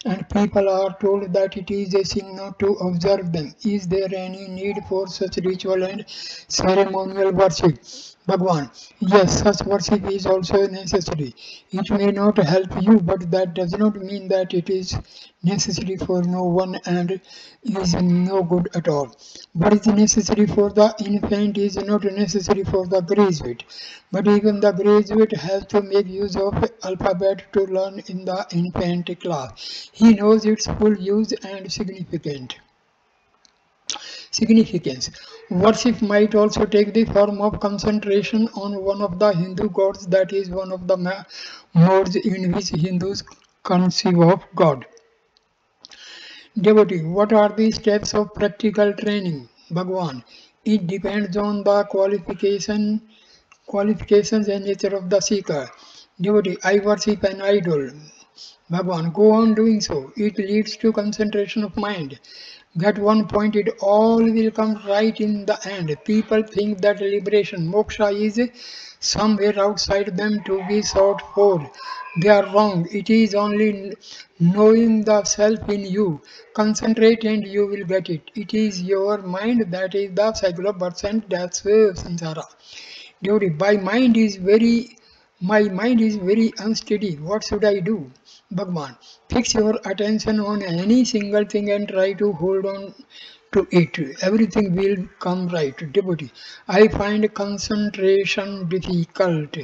and people are told that it is a sin not to observe them. Is there any need for such ritual and ceremonial worship? Bhagwan, yes, such worship is also necessary. It may not help you, but that does not mean that it is necessary for no one and is no good at all. What is necessary for the infant is not necessary for the graduate. But even the graduate has to make use of alphabet to learn in the infant class. He knows its full use and significance. Worship might also take the form of concentration on one of the Hindu gods, that is one of the modes in which Hindus conceive of God. Devotee, what are the steps of practical training? Bhagwan, it depends on the qualifications and nature of the seeker. Devotee, I worship an idol. Bhagwan, go on doing so. It leads to concentration of mind. Get one point, it all will come right in the end. People think that liberation, moksha, is somewhere outside them to be sought for. They are wrong. It is only knowing the self in you. Concentrate and you will get it. It is your mind that is the cycle of birth and death, samsara. Devotee, my mind is very unsteady. What should I do? Bhagwan, fix your attention on any single thing and try to hold on to it. Everything will come right. Devotee, I find concentration difficult.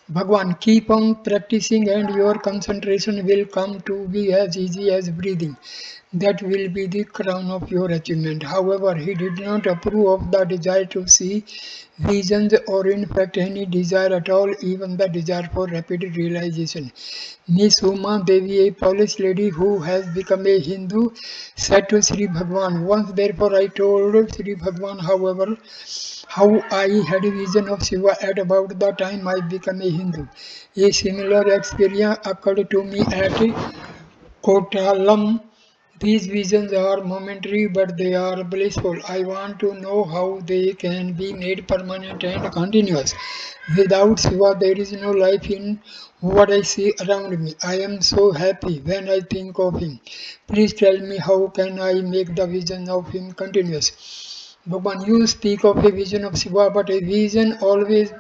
Bhagwan, keep on practicing and your concentration will come to be as easy as breathing. That will be the crown of your achievement. However, he did not approve of the desire to see visions or in fact any desire at all, even the desire for rapid realization. Miss Uma Devi, a Polish lady who has become a Hindu, said to Sri Bhagwan, once therefore I told Sri Bhagwan, however, how I had a vision of Shiva at about the time I became a Hindu. A similar experience occurred to me at Kottalam. These visions are momentary, but they are blissful. I want to know how they can be made permanent and continuous. Without Shiva, there is no life in what I see around me. I am so happy when I think of him. Please tell me how can I make the vision of him continuous. Bhagwan, you speak of a vision of Shiva, but a vision always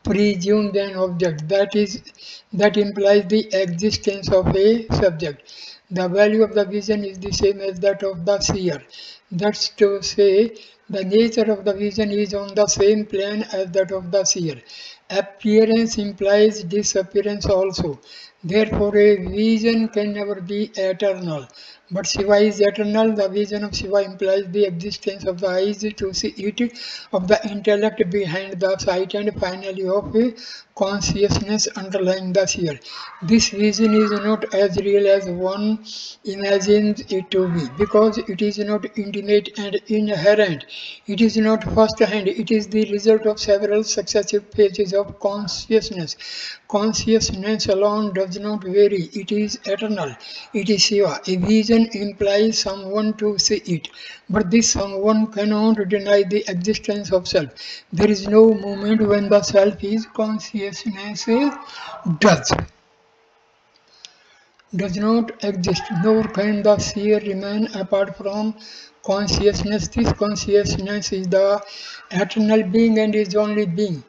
presumes an object. That implies the existence of a subject. The value of the vision is the same as that of the seer. That's to say, the nature of the vision is on the same plane as that of the seer. Appearance implies disappearance also. Therefore, a vision can never be eternal. But Shiva is eternal. The vision of Shiva implies the existence of the eyes to see it, of the intellect behind the sight, and finally of a consciousness underlying the seer. This vision is not as real as one imagines it to be, because it is not intimate and inherent. It is not first hand. It is the result of several successive phases of consciousness. Consciousness alone does not vary. It is eternal. It is Shiva. A vision implies someone to see it, but this someone cannot deny the existence of self. There is no moment when the self is consciousness does not exist, nor can the seer remain apart from consciousness. This consciousness is the eternal being and is only being.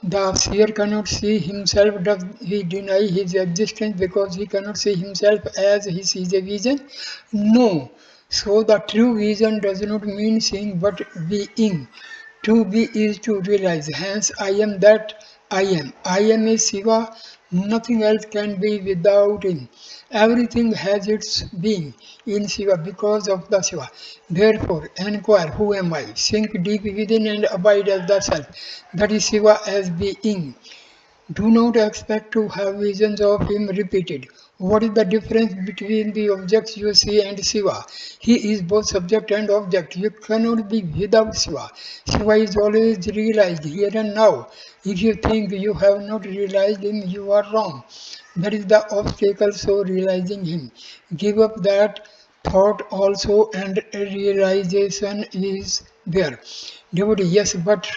The seer cannot see himself. Does he deny his existence because he cannot see himself as he sees a vision? No. So the true vision does not mean seeing but being. To be is to realize. Hence, I am that I am. I am a Shiva. Nothing else can be without him. Everything has its being in Shiva because of the Shiva. Therefore, inquire, who am I? Sink deep within and abide as the self. That is Shiva as being. Do not expect to have visions of him repeated. What is the difference between the objects you see and Shiva? He is both subject and object. You cannot be without Shiva. Shiva is always realized here and now. If you think you have not realized him, you are wrong. That is the obstacle, so realizing him. Give up that thought also, and realization is there. Devotee, yes, but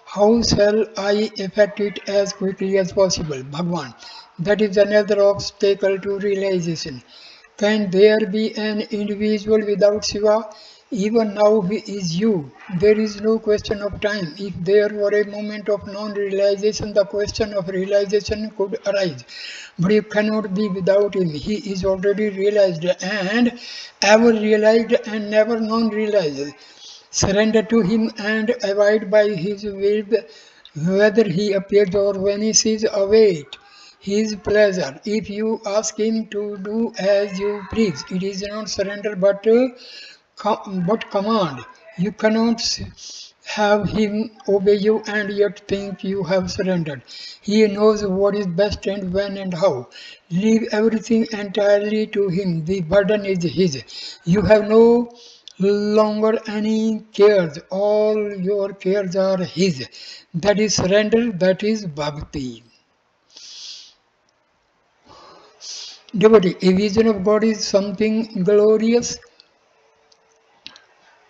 how shall I effect it as quickly as possible? Bhagwan. That is another obstacle to realization. Can there be an individual without Shiva? Even now he is you. There is no question of time. If there were a moment of non-realization, the question of realization could arise. But you cannot be without him. He is already realized and ever realized and never non-realized. Surrender to him and abide by his will, whether he appears or vanishes, await his pleasure. If you ask him to do as you please, it is not surrender but command. You cannot have him obey you and yet think you have surrendered. He knows what is best and when and how. Leave everything entirely to him. The burden is his. You have no longer any cares. All your cares are his. That is surrender. That is bhakti. Devotee, a vision of God is something glorious.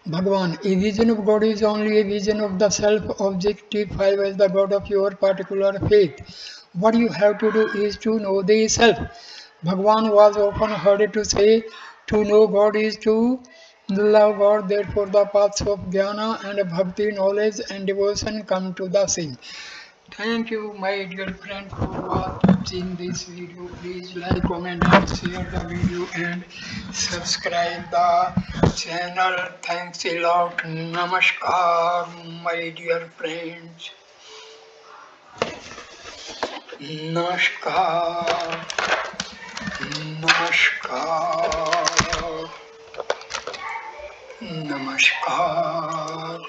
Bhagwan, a vision of God is only a vision of the self objectified as the God of your particular faith. What you have to do is to know the self. Bhagwan was often heard to say, to know God is to love God, therefore the paths of jnana and bhakti, knowledge and devotion come to the same. Thank you, my dear friend, for watching this video. Please like, comment, and share the video and subscribe the channel. Thanks a lot. Namaskar, my dear friends. Namaskar. Namaskar. Namaskar.